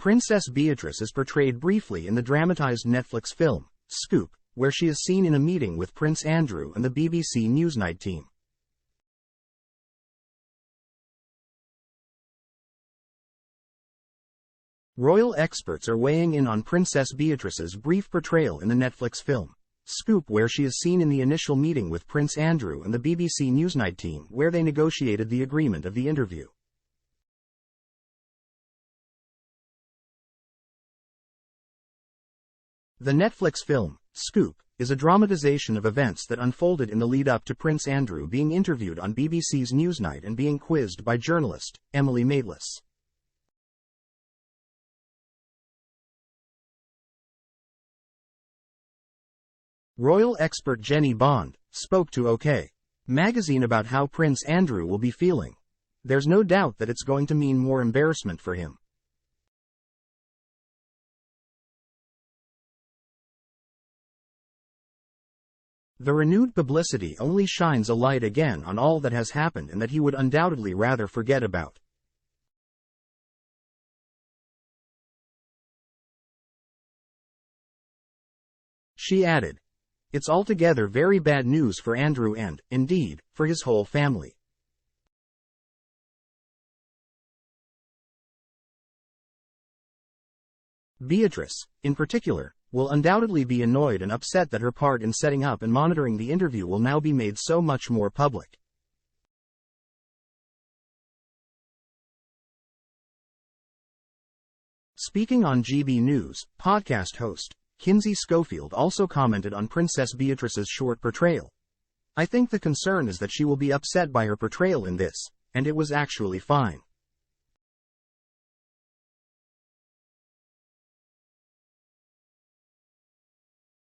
Princess Beatrice is portrayed briefly in the dramatized Netflix film, Scoop, where she is seen in a meeting with Prince Andrew and the BBC Newsnight team. Royal experts are weighing in on Princess Beatrice's brief portrayal in the Netflix film, Scoop, where she is seen in the initial meeting with Prince Andrew and the BBC Newsnight team, where they negotiated the agreement of the interview. The Netflix film, Scoop, is a dramatization of events that unfolded in the lead-up to Prince Andrew being interviewed on BBC's Newsnight and being quizzed by journalist Emily Maitlis. Royal expert Jenny Bond spoke to OK! Magazine about how Prince Andrew will be feeling. There's no doubt that it's going to mean more embarrassment for him. The renewed publicity only shines a light again on all that has happened and that he would undoubtedly rather forget about. She added, "It's altogether very bad news for Andrew and, indeed, for his whole family. Beatrice, in particular, will undoubtedly be annoyed and upset that her part in setting up and monitoring the interview will now be made so much more public." Speaking on GB News, podcast host Kinsey Schofield also commented on Princess Beatrice's short portrayal. "I think the concern is that she will be upset by her portrayal in this, and it was actually fine.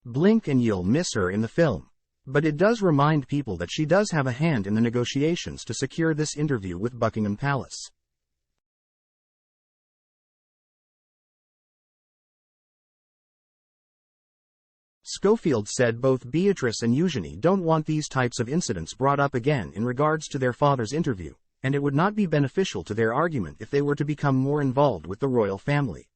Blink and you'll miss her in the film. But it does remind people that she does have a hand in the negotiations to secure this interview with Buckingham Palace." Schofield said both Beatrice and Eugenie don't want these types of incidents brought up again in regards to their father's interview, and it would not be beneficial to their argument if they were to become more involved with the royal family.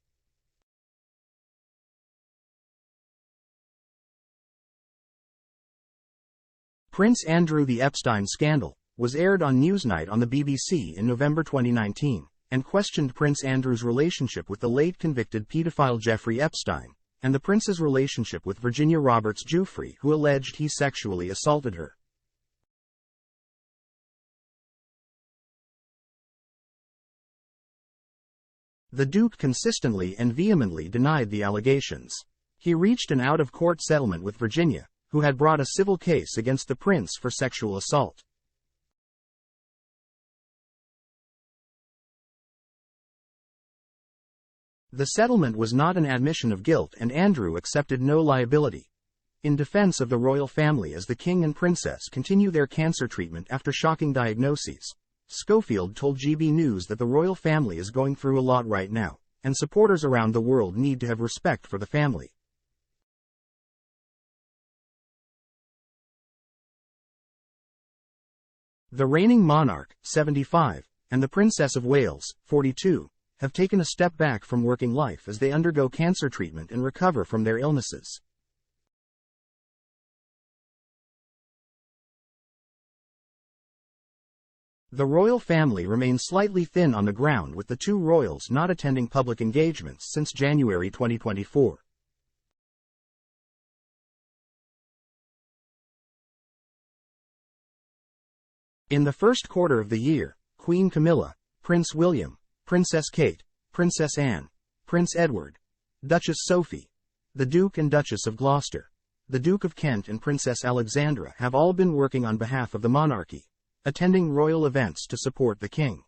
Prince Andrew: The Epstein Scandal was aired on Newsnight on the BBC in November 2019, and questioned Prince Andrew's relationship with the late convicted paedophile Jeffrey Epstein, and the prince's relationship with Virginia Roberts Giuffre, who alleged he sexually assaulted her. The Duke consistently and vehemently denied the allegations. He reached an out-of-court settlement with Virginia, who had brought a civil case against the prince for sexual assault. The settlement was not an admission of guilt, and Andrew accepted no liability. In defense of the royal family as the king and princess continue their cancer treatment after shocking diagnoses, Schofield told GB News that the royal family is going through a lot right now, and supporters around the world need to have respect for the family. The reigning monarch, 75, and the Princess of Wales, 42, have taken a step back from working life as they undergo cancer treatment and recover from their illnesses. The royal family remains slightly thin on the ground, with the two royals not attending public engagements since January 2024. In the first quarter of the year, Queen Camilla, Prince William, Princess Kate, Princess Anne, Prince Edward, Duchess Sophie, the Duke and Duchess of Gloucester, the Duke of Kent and Princess Alexandra have all been working on behalf of the monarchy, attending royal events to support the king.